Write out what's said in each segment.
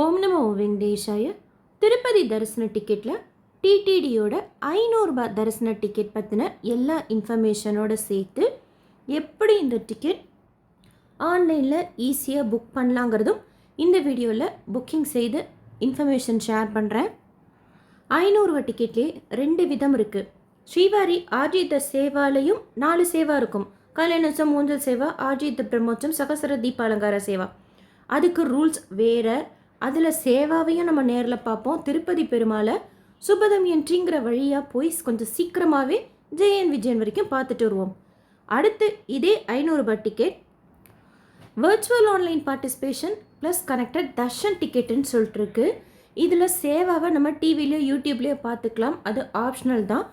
ஓம் நமோ வெங்கடேஷாய. திருப்பதி தரிசன டிக்கெட்டில் டிடிடியோட 500 ரூபாய் தரிசன டிக்கெட் பற்றின எல்லா இன்ஃபர்மேஷனோடு சேர்த்து எப்படி இந்த டிக்கெட் ஆன்லைனில் ஈஸியாக புக் பண்ணலாங்கிறதும் இந்த வீடியோவில் புக்கிங் செய்து இன்ஃபர்மேஷன் ஷேர் பண்ணுறேன். 500 ரூபாய் டிக்கெட்லேயே 2 விதம் இருக்குது. ஸ்ரீவாரி ஆர்ஜித சேவாலையும் 4 சேவா இருக்கும். கல்யாணோத்சவம், ஊஞ்சல் சேவா, ஆர்ஜித பிரம்மோற்சவம், சகசர தீபாலங்கார சேவா. அதுக்கு ரூல்ஸ் வேறு. அதில் சேவாவையும் நம்ம நேரில் பார்ப்போம். திருப்பதி பெருமாளை சுபதம் என்ட்ரிங்கிற வழியாக போய் கொஞ்சம் சீக்கிரமாகவே ஜெயன் விஜயன் வரைக்கும் பார்த்துட்டு வருவோம். அடுத்து இதே 500 ரூபாய் ticket virtual online participation plus connected darshan டிக்கெட்டுன்னு சொல்லிட்டு இருக்கு. இதில் சேவாவை நம்ம டிவிலேயோ யூடியூப்லேயோ பார்த்துக்கலாம். அது ஆப்ஷனல் தான்.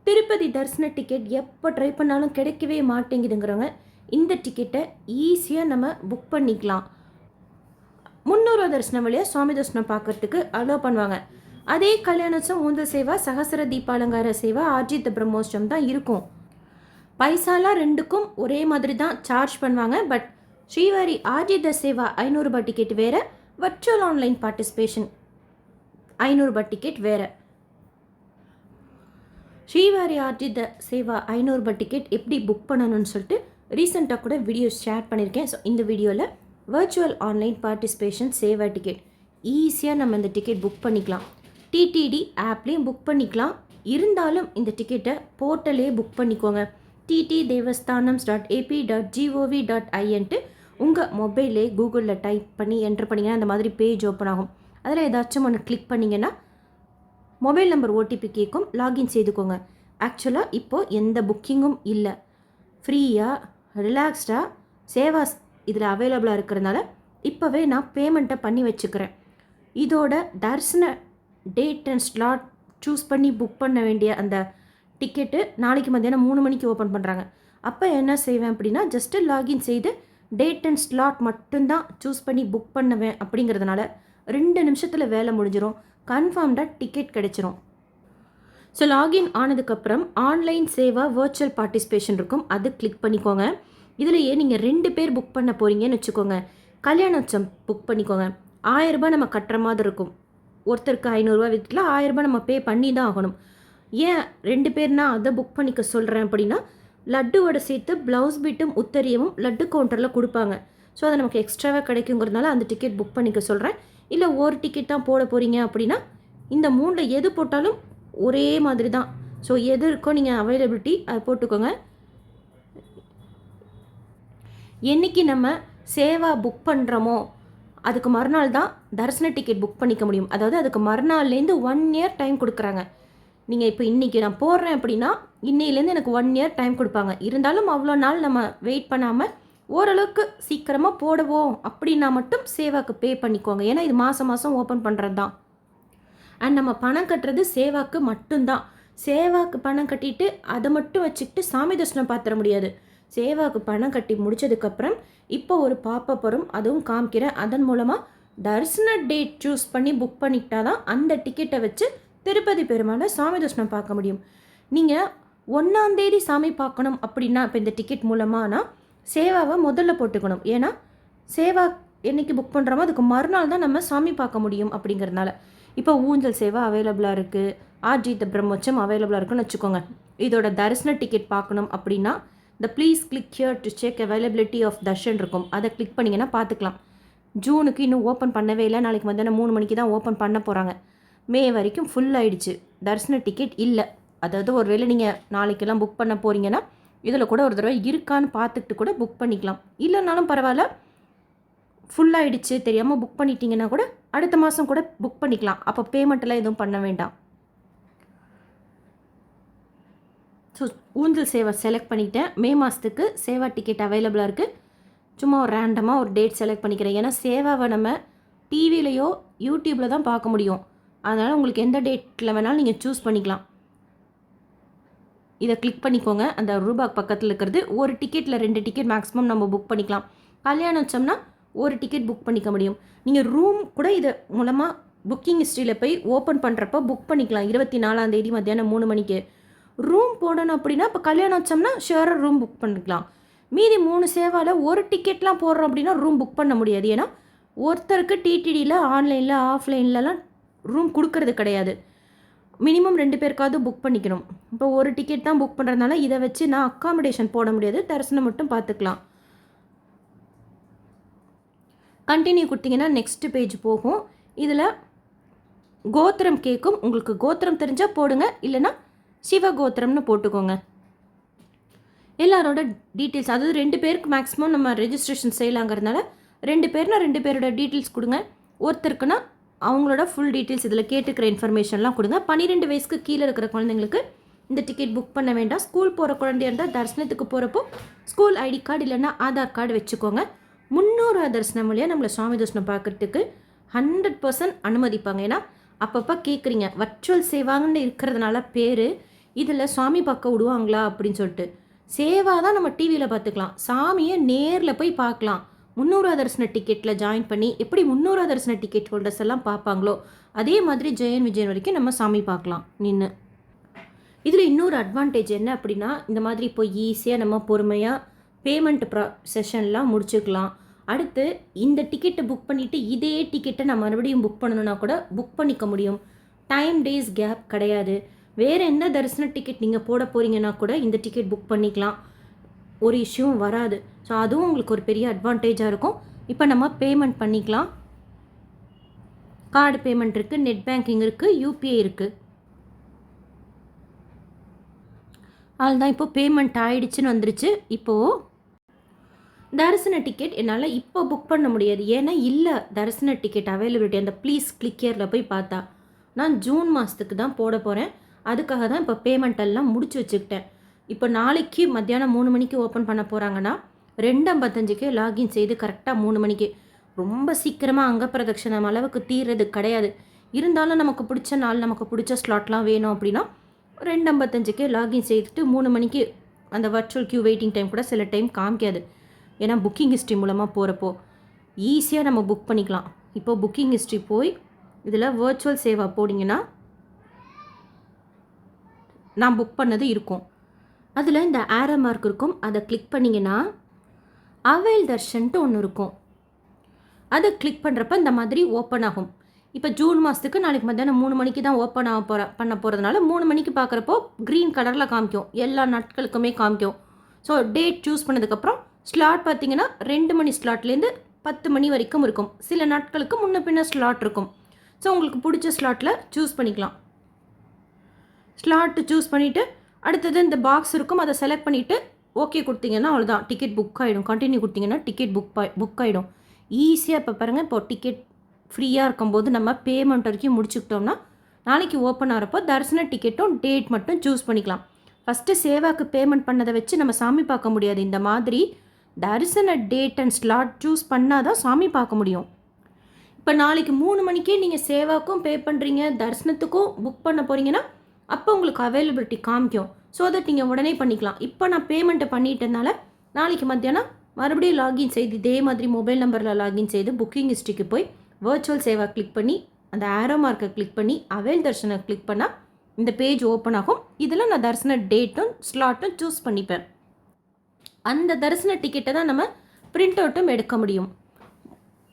திருப்பதி தரிசன டிக்கெட் எப்போ ட்ரை பண்ணாலும் கிடைக்கவே மாட்டேங்குதுங்கிறவங்க இந்த டிக்கெட்டை ஈஸியாக நம்ம புக் பண்ணிக்கலாம். 300 தரிசனம் வழியாக சுவாமி தரிசனம் பார்க்கறதுக்கு அலோவ் பண்ணுவாங்க. அதே கல்யாணோத்சவம், ஊஞ்சல் சேவா, சகசர தீபாலங்கார சேவா, ஆர்ஜித பிரம்மோற்சவம் தான் இருக்கும். பைசாலாம் ரெண்டுக்கும் ஒரே மாதிரி தான் சார்ஜ் பண்ணுவாங்க. பட் ஸ்ரீவாரி ஆர்ஜித சேவா 500 ரூபாய் டிக்கெட் வேறு, வர்ச்சுவல் ஆன்லைன் பார்ட்டிசிபேஷன் 500 ரூபாய் டிக்கெட் வேறு. ஸ்ரீவாரி ஆர்ஜித சேவா 500 ரூபாய் டிக்கெட் எப்படி புக் பண்ணணும்னு சொல்லிட்டு ரீசெண்டாக கூட வீடியோஸ் ஷேர் பண்ணியிருக்கேன். ஸோ இந்த வீடியோவில் virtual online participation Seva ticket ஈஸியாக நம்ம இந்த டிக்கெட் புக் பண்ணிக்கலாம். டிடிடி ஆப்லேயும் புக் பண்ணிக்கலாம். இருந்தாலும் இந்த டிக்கெட்டை போர்ட்டலே புக் பண்ணிக்கோங்க. ttdevasthanams.ap.gov.in உங்கள் மொபைல்லே கூகுளில் டைப் பண்ணி என்ட்ரு பண்ணிங்கன்னா அந்த மாதிரி பேஜ் ஓப்பன் ஆகும். அதில் ஏதாச்சும் ஒன்று கிளிக் பண்ணிங்கன்னா மொபைல் நம்பர் ஓடிபி கேட்கும். லாகின் செய்துக்கோங்க. ஆக்சுவலாக இப்போது எந்த புக்கிங்கும் இல்லை. ஃப்ரீயாக ரிலாக்ஸ்டாக சேவாஸ் இதில் அவைலபிளாக இருக்கிறதுனால இப்போவே நான் பேமெண்ட்டை பண்ணி வச்சுக்கிறேன். இதோட தரிசன டேட் அண்ட் ஸ்லாட் சூஸ் பண்ணி புக் பண்ண வேண்டிய அந்த டிக்கெட்டு நாளைக்கு மத்தியானம் 3 மணிக்கு ஓப்பன் பண்ணுறாங்க. அப்போ என்ன செய்வேன் அப்படின்னா, ஜஸ்ட்டு லாகின் செய்து டேட் அண்ட் ஸ்லாட் மட்டும்தான் சூஸ் பண்ணி புக் பண்ணுவேன். அப்படிங்கிறதுனால 2 நிமிஷத்தில் வேலை முடிஞ்சிடும். கன்ஃபார்ம்டாக டிக்கெட் கிடச்சிரும். ஸோ லாகின் ஆனதுக்கப்புறம் ஆன்லைன் சேவா வர்ச்சுவல் பார்ட்டிசிபேஷன் இருக்கும். அது கிளிக் பண்ணிக்கோங்க. இதிலையே நீங்கள் 2 பேர் புக் பண்ண போகிறீங்கன்னு வச்சுக்கோங்க. கல்யாணோத்சவம் புக் பண்ணிக்கோங்க. 1000 ரூபாய் நம்ம கட்டுற மாதிரி இருக்கும். ஒருத்தருக்கு 500 ரூபாய் விற்றுல 1000 ரூபாய் நம்ம பே பண்ணி தான் ஆகணும். ஏன் 2 பேர்னா அதை புக் பண்ணிக்க சொல்கிறேன் அப்படின்னா, லட்டுவோட சேர்த்து ப்ளவுஸ் பீட்டும் உத்தரியமும் லட்டு கவுண்டரில் கொடுப்பாங்க. ஸோ அதை நமக்கு எக்ஸ்ட்ராவாக கிடைக்குங்கிறதுனால அந்த டிக்கெட் புக் பண்ணிக்க சொல்கிறேன். இல்லை ஒரு டிக்கெட் தான் போட போகிறீங்க அப்படின்னா இந்த 3ல் எது போட்டாலும் ஒரே மாதிரி தான். ஸோ எது இருக்கோ நீங்கள் அவைலபிலிட்டி அதை போட்டுக்கோங்க. என்றைக்கு நம்ம சேவா புக் பண்ணுறோமோ அதுக்கு மறுநாள் தான் தரிசன டிக்கெட் புக் பண்ணிக்க முடியும். அதாவது அதுக்கு மறுநாள்லேருந்து 1 இயர் டைம் கொடுக்குறாங்க. நீங்கள் இப்போ இன்றைக்கி நான் போடுறேன் அப்படின்னா இன்னையிலேருந்து எனக்கு 1 இயர் டைம் கொடுப்பாங்க. இருந்தாலும் அவ்வளோ நாள் நம்ம வெயிட் பண்ணாமல் ஓரளவுக்கு சீக்கிரமாக போடுவோம் அப்படின்னா மட்டும் சேவாக்கு பே பண்ணிக்கோங்க. ஏன்னா இது மாதம் மாதம் ஓப்பன் பண்ணுறது தான். அண்ட் நம்ம பணம் கட்டுறது சேவாக்கு மட்டும்தான். சேவாக்கு பணம் கட்டிட்டு அதை மட்டும் வச்சுக்கிட்டு சாமி தரிசனம் பார்த்துட முடியாது. சேவாக்கு பணம் கட்டி முடித்ததுக்கப்புறம் இப்போ ஒரு பாப்பப் வரும், அதுவும் காமிக்கிறேன். அதன் மூலமாக தரிசன டேட் சூஸ் பண்ணி புக் பண்ணிக்கிட்டா தான் அந்த டிக்கெட்டை வச்சு திருப்பதி பெருமாளை சாமி தரிசனம் பார்க்க முடியும். நீங்கள் 1ஆம் தேதி சாமி பார்க்கணும் அப்படின்னா இப்போ இந்த டிக்கெட் மூலமானா சேவாவை முதல்ல போட்டுக்கணும். ஏன்னா சேவா என்றைக்கு புக் பண்ணுறோமோ அதுக்கு மறுநாள் தான் நம்ம சாமி பார்க்க முடியும். அப்படிங்கிறதுனால இப்போ ஊஞ்சல் சேவா அவைலபிளாக இருக்குது, ஆர்ஜித பிரம்மோற்சவம் அவைலபிளாக இருக்குன்னு வச்சுக்கோங்க. இதோட தரிசன டிக்கெட் பார்க்கணும் அப்படின்னா இந்த please click here to check availability of darshan இருக்கும். அதை கிளிக் பண்ணிங்கன்னா பார்த்துக்கலாம். ஜூனுக்கு இன்னும் ஓப்பன் பண்ணவே இல்லை. நாளைக்கு மத்தியானம் 3 மணிக்கு தான் ஓப்பன் பண்ண போகிறாங்க. மே வரைக்கும் ஃபுல் ஆகிடுச்சு. தரிசன டிக்கெட் இல்லை. அதாவது ஒரு வேளை நீங்கள் நாளைக்கெல்லாம் புக் பண்ண போகிறீங்கன்னா இதில் கூட ஒரு தடவை இருக்கான்னு பார்த்துக்கிட்டு கூட புக் பண்ணிக்கலாம். இல்லைனாலும் பரவாயில்ல, ஃபுல் ஆகிடுச்சு தெரியாமல் புக் பண்ணிட்டீங்கன்னா கூட அடுத்த மாதம் கூட புக் பண்ணிக்கலாம். அப்போ பேமெண்ட்டெல்லாம் எதுவும் பண்ண வேண்டாம். ஸோ ஊஞ்சல் சேவை செலக்ட் பண்ணிட்டேன். மே மாதத்துக்கு சேவா டிக்கெட் அவைலபிளாக இருக்குது. சும்மா ஒரு ரேண்டமாக ஒரு டேட் செலக்ட் பண்ணிக்கிறேன். ஏன்னா சேவாவை நம்ம டிவிலையோ யூடியூப்பில் தான் பார்க்க முடியும். அதனால் உங்களுக்கு எந்த டேட்டில் வேணாலும் நீங்கள் சூஸ் பண்ணிக்கலாம். இதை கிளிக் பண்ணிக்கோங்க. அந்த ரூபாய்க்கு பக்கத்தில் இருக்கிறது. ஒரு டிக்கெட்டில் 2 டிக்கெட் மேக்ஸிமம் நம்ம புக் பண்ணிக்கலாம். கல்யாணோத்சவம்னா ஒரு டிக்கெட் புக் பண்ணிக்க முடியும். நீங்கள் ரூம் கூட இது மூலமாக புக்கிங் ஹிஸ்ட்ரியில் போய் ஓப்பன் பண்ணுறப்போ புக் பண்ணிக்கலாம். 24ஆம் தேதி மத்தியானம் 3 மணிக்கு ரூம் போடணும் அப்படின்னா இப்போ கல்யாணோத்சவம்னா ஷேராக ரூம் புக் பண்ணிக்கலாம். மீதி 3 சேவாவில் ஒரு டிக்கெட்லாம் போடுறோம் அப்படின்னா ரூம் புக் பண்ண முடியாது. ஏன்னா ஒருத்தருக்கு டிடிடியில் ஆன்லைனில் ஆஃப்லைன்லலாம் ரூம் கொடுக்கறது கிடையாது. மினிமம் 2 பேருக்காவது புக் பண்ணிக்கணும். இப்போ ஒரு டிக்கெட் தான் புக் பண்ணுறதுனால இதை வச்சு நான் அக்காமடேஷன் போட முடியாது, தரிசனம் மட்டும் பார்த்துக்கலாம். கண்டினியூ கொடுத்தீங்கன்னா நெக்ஸ்ட் பேஜ் போகும். இதில் கோத்திரம் கேட்கும். உங்களுக்கு கோத்திரம் தெரிஞ்சால் போடுங்க, இல்லைன்னா சிவகோத்திரம்னு போட்டுக்கோங்க. எல்லாரோட டீட்டெயில்ஸ், அதாவது 2 பேருக்கு மேக்ஸிமம் நம்ம ரெஜிஸ்ட்ரேஷன் செய்யலாங்கிறதுனால 2 பேர்னா 2 பேரோட டீட்டெயில்ஸ் கொடுங்க. ஒருத்தருக்குன்னா அவங்களோட ஃபுல் டீட்டெயில்ஸ் இதில் கேட்டுக்கிற இன்ஃபர்மேஷன்லாம் கொடுங்க. 12 வயசுக்கு கீழே இருக்கிற குழந்தைங்களுக்கு இந்த டிக்கெட் புக் பண்ண வேண்டாம். ஸ்கூல் போகிற குழந்தையா இருந்தால் தரிசனத்துக்கு போகிறப்போ ஸ்கூல் ஐடி கார்டு இல்லைன்னா ஆதார் கார்டு வச்சுக்கோங்க. 300 தரிசனம் வழியாக நம்மளை சுவாமி தரிசனம் பார்க்குறதுக்கு 100% அனுமதிப்பாங்க. ஏன்னா அப்பப்போ கேட்குறீங்க, வர்ச்சுவல் சேவாங்கன்னு இருக்கிறதுனால பேர், இதில் சுவாமி பார்க்க விடுவாங்களா அப்படின்னு சொல்லிட்டு. சேவா தான் நம்ம டிவியில் பார்த்துக்கலாம், சாமியை நேரில் போய் பார்க்கலாம். 300 தரிசன டிக்கெட்டில் ஜாயின் பண்ணி எப்படி 300 தரிசன டிக்கெட் ஹோல்டர்ஸ் எல்லாம் பார்ப்பாங்களோ அதே மாதிரி ஜெயன் விஜயன் வரைக்கும் நம்ம சாமி பார்க்கலாம் நின்று. இதில் இன்னொரு அட்வான்டேஜ் என்ன அப்படின்னா, இந்த மாதிரி இப்போ ஈஸியாக நம்ம பொறுமையாக பேமெண்ட் செஷன்லாம் முடிச்சுக்கலாம். அடுத்து இந்த டிக்கெட்டை புக் பண்ணிவிட்டு இதே டிக்கெட்டை நான் மறுபடியும் புக் பண்ணணுன்னா கூட புக் பண்ணிக்க முடியும். டைம் டேஸ் கேப் கிடையாது. வேறு எந்த தரிசன டிக்கெட் நீங்கள் போட போகிறீங்கன்னா கூட இந்த டிக்கெட் புக் பண்ணிக்கலாம், ஒரு இஷ்யூவும் வராது. ஸோ அதுவும் உங்களுக்கு ஒரு பெரிய அட்வான்டேஜாக இருக்கும். இப்போ நம்ம பேமெண்ட் பண்ணிக்கலாம். கார்டு பேமெண்ட் இருக்குது, நெட் பேங்கிங் இருக்குது, யூபிஐ இருக்குது. அதுதான் இப்போ பேமெண்ட் ஆகிடுச்சின்னு வந்துருச்சு. இப்போது தரிசன டிக்கெட் என்னால் இப்போ புக் பண்ண முடியாது, ஏன்னா இல்லை தரிசன டிக்கெட் அவைலபிலிட்டி. அந்த ப்ளீஸ் கிளிக்கியரில் போய் பார்த்தா நான் ஜூன் மாதத்துக்கு தான் போட போகிறேன். அதுக்காக தான் இப்போ பேமெண்ட் எல்லாம் முடிச்சு வச்சுக்கிட்டேன். இப்போ நாளைக்கு மத்தியானம் 3 மணிக்கு ஓப்பன் பண்ண போகிறாங்கன்னா 2:55 லாகின் செய்து கரெக்டாக 3 மணிக்கு, ரொம்ப சீக்கிரமாக அங்க பிரதட்சணம் அளவுக்கு தீர்றது கிடையாது. இருந்தாலும் நமக்கு பிடிச்ச நாள், நமக்கு பிடிச்ச ஸ்லாட்லாம் வேணும் அப்படின்னா 2:55 லாகின் செய்துட்டு 3 மணிக்கு அந்த வர்ச்சுவல் கியூ வெயிட்டிங் டைம் கூட சில டைம் காமிக்காது. ஏன்னா புக்கிங் ஹிஸ்ட்ரி மூலமாக போகிறப்போ ஈஸியாக நம்ம புக் பண்ணிக்கலாம். இப்போது புக்கிங் ஹிஸ்ட்ரி போய் இதில் வர்ச்சுவல் சேவா போடிங்கன்னா நான் புக் பண்ணது இருக்கும். அதில் இந்த ஆரோ மார்க் இருக்கும், அதை கிளிக் பண்ணிங்கன்னா அவைல் தர்ஷன்ட்டு ஒன்று இருக்கும். அதை கிளிக் பண்ணுறப்ப இந்த மாதிரி ஓப்பன் ஆகும். இப்போ ஜூன் மாதத்துக்கு நாளைக்கு மத்தியானம் 3 மணிக்கு தான் ஓப்பன் பண்ண போகிறதுனால 3 மணிக்கு பார்க்குறப்போ க்ரீன் கலரில் காமிக்கும், எல்லா நாட்களுக்குமே காமிக்கும். ஸோ டேட் சூஸ் பண்ணதுக்கப்புறம் ஸ்லாட் பார்த்திங்கன்னா 2 மணி ஸ்லாட்லேருந்து 10 மணி வரைக்கும் இருக்கும். சில நாட்களுக்கு முன்ன பின்ன ஸ்லாட் இருக்கும். ஸோ உங்களுக்கு பிடிச்ச ஸ்லாட்டில் சூஸ் பண்ணிக்கலாம். ஸ்லாட்டு சூஸ் பண்ணிவிட்டு அடுத்தது இந்த பாக்ஸ் இருக்கும், அதை செலக்ட் பண்ணிவிட்டு ஓகே கொடுத்தீங்கன்னா அவ்வளோதான், டிக்கெட் புக் ஆகிடும். கண்டினியூ கொடுத்தீங்கன்னா டிக்கெட் புக் ஆகிடும். ஈஸியாக இப்போ பாருங்கள், இப்போ டிக்கெட் ஃப்ரீயாக இருக்கும்போது நம்ம பேமெண்ட் வரைக்கும் முடிச்சுக்கிட்டோம்னா நாளைக்கு ஓப்பன் ஆகிறப்போ தரிசன டிக்கெட்டும் டேட் மட்டும் சூஸ் பண்ணிக்கலாம். ஃபஸ்ட்டு சேவாக்கு பேமெண்ட் பண்ணதை வச்சு நம்ம சாமி பார்க்க முடியாது. இந்த மாதிரி தரிசன டேட் அண்ட் ஸ்லாட் சூஸ் பண்ணால் தான் சாமி பார்க்க முடியும். இப்போ நாளைக்கு 3 மணிக்கே நீங்கள் சேவாக்கும் பே பண்ணுறீங்க, தரிசனத்துக்கும் புக் பண்ண போகிறீங்கன்னா அப்போ உங்களுக்கு அவைலபிலிட்டி காமிக்கும். ஸோ தட் நீங்கள் உடனே பண்ணிக்கலாம். இப்போ நான் பேமெண்ட்டை பண்ணிட்டதுனால நாளைக்கு மத்தியானம் மறுபடியும் லாகின் செய்து இதே மாதிரி மொபைல் நம்பரில் லாகின் செய்து புக்கிங் ஹிஸ்ட்ரிக்கு போய் வர்ச்சுவல் சேவா கிளிக் பண்ணி அந்த ஆரோ மார்க்கை கிளிக் பண்ணி அவைல் தர்ஷனை கிளிக் பண்ணால் இந்த பேஜ் ஓப்பன் ஆகும். இதில் நான் தரிசன டேட்டும் ஸ்லாட்டும் சூஸ் பண்ணிப்பேன். அந்த தரிசன டிக்கெட்டை தான் நம்ம பிரிண்ட் அவுட்டும் எடுக்க முடியும்.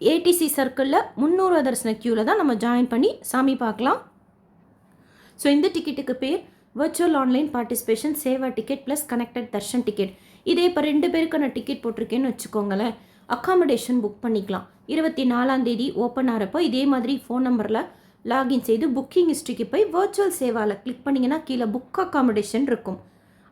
ஏடிசி சர்க்கிளில் 300 தரிசன க்யூவில் தான் நம்ம ஜாயின் பண்ணி சாமி பார்க்கலாம். ஸோ இந்த டிக்கெட்டுக்கு பேர் virtual online participation Seva ticket plus connected Darshan ticket. இதே இப்போ 2 பேருக்கு நான் டிக்கெட் போட்டிருக்கேன்னு வச்சுக்கோங்களேன், அக்காமடேஷன் புக் பண்ணிக்கலாம். 24ஆம் தேதி ஓப்பன் ஆகிறப்போ இதே மாதிரி ஃபோன் நம்பரில் லாகின் செய்து புக்கிங் ஹிஸ்ட்ரிக்கு போய் வர்ச்சுவல் சேவாவில் கிளிக் பண்ணிங்கன்னா கீழே புக் அக்காமடேஷன் இருக்கும்.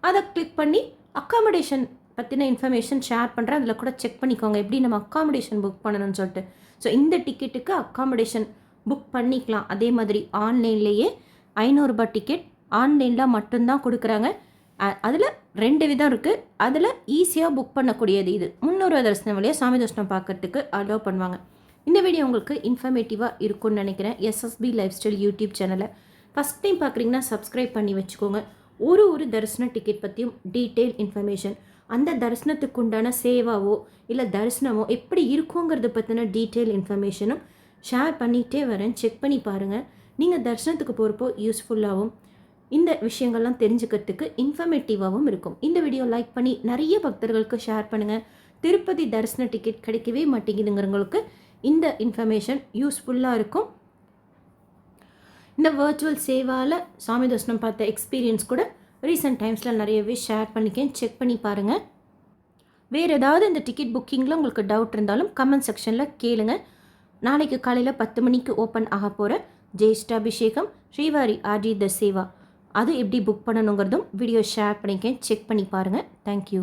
அதை கிளிக் பண்ணி அக்காமடேஷன் பற்றின இன்ஃபர்மேஷன் ஷேர் பண்ணுறேன், அதில் கூட செக் பண்ணிக்கோங்க எப்படி நம்ம அக்காமடேஷன் புக் பண்ணணும்னு சொல்லிட்டு. ஸோ இந்த டிக்கெட்டுக்கு அக்காமடேஷன் புக் பண்ணிக்கலாம். அதே மாதிரி ஆன்லைன்லேயே 500 ரூபாய் டிக்கெட் ஆன்லைனில் மட்டும்தான் கொடுக்குறாங்க. அதில் 2 விதம் இருக்குது. அதில் ஈஸியாக புக் பண்ணக்கூடியது இது. 300 தரிசனம் வழியாக சாமி தரிசனம் பார்க்கறதுக்கு அலோவ் பண்ணுவாங்க. இந்த வீடியோ உங்களுக்கு இன்ஃபர்மேட்டிவாக இருக்கும்னு நினைக்கிறேன். எஸ்எஸ்பி லைஃப் ஸ்டைல் யூடியூப் சேனலை ஃபஸ்ட் டைம் பார்க்குறீங்கன்னா சப்ஸ்கிரைப் பண்ணி வச்சுக்கோங்க. ஒரு தரிசன டிக்கெட் பற்றியும் டீட்டெயில் இன்ஃபர்மேஷன், அந்த தரிசனத்துக்கு உண்டான சேவாவோ இல்லை தரிசனமோ எப்படி இருக்குங்கிறத பற்றின டீட்டெயில் இன்ஃபர்மேஷனும் ஷேர் பண்ணிகிட்டே வரேன். செக் பண்ணி பாருங்கள். நீங்கள் தரிசனத்துக்கு போகிறப்போ யூஸ்ஃபுல்லாகவும் இந்த விஷயங்கள்லாம் தெரிஞ்சுக்கிறதுக்கு இன்ஃபர்மேட்டிவாகவும் இருக்கும். இந்த வீடியோ லைக் பண்ணி நிறைய பக்தர்களுக்கு ஷேர் பண்ணுங்கள். திருப்பதி தரிசன டிக்கெட் கிடைக்கவே மாட்டேங்குதுங்கிறவங்களுக்கு இந்த இன்ஃபர்மேஷன் யூஸ்ஃபுல்லாக இருக்கும். இந்த வர்ச்சுவல் சேவாவில் சாமி தரிசனம் பார்த்த எக்ஸ்பீரியன்ஸ் கூட ரீசெண்ட் டைம்ஸில் நிறையவே ஷேர் பண்ணிக்கேன், செக் பண்ணி பாருங்கள். வேறு ஏதாவது இந்த டிக்கெட் புக்கிங்கில் உங்களுக்கு டவுட் இருந்தாலும் கமெண்ட் செக்ஷனில் கேளுங்க. நாளைக்கு காலையில் 10 மணிக்கு ஓப்பன் ஆக போகிற ஜெயிஷ்டாபிஷேகம் ஸ்ரீவாரி ஆர்ஜி த சேவா அது எப்படி புக் பண்ணணுங்கிறதும் வீடியோ ஷேர் பண்ணிக்கேன், செக் பண்ணி பாருங்கள். தேங்க்யூ.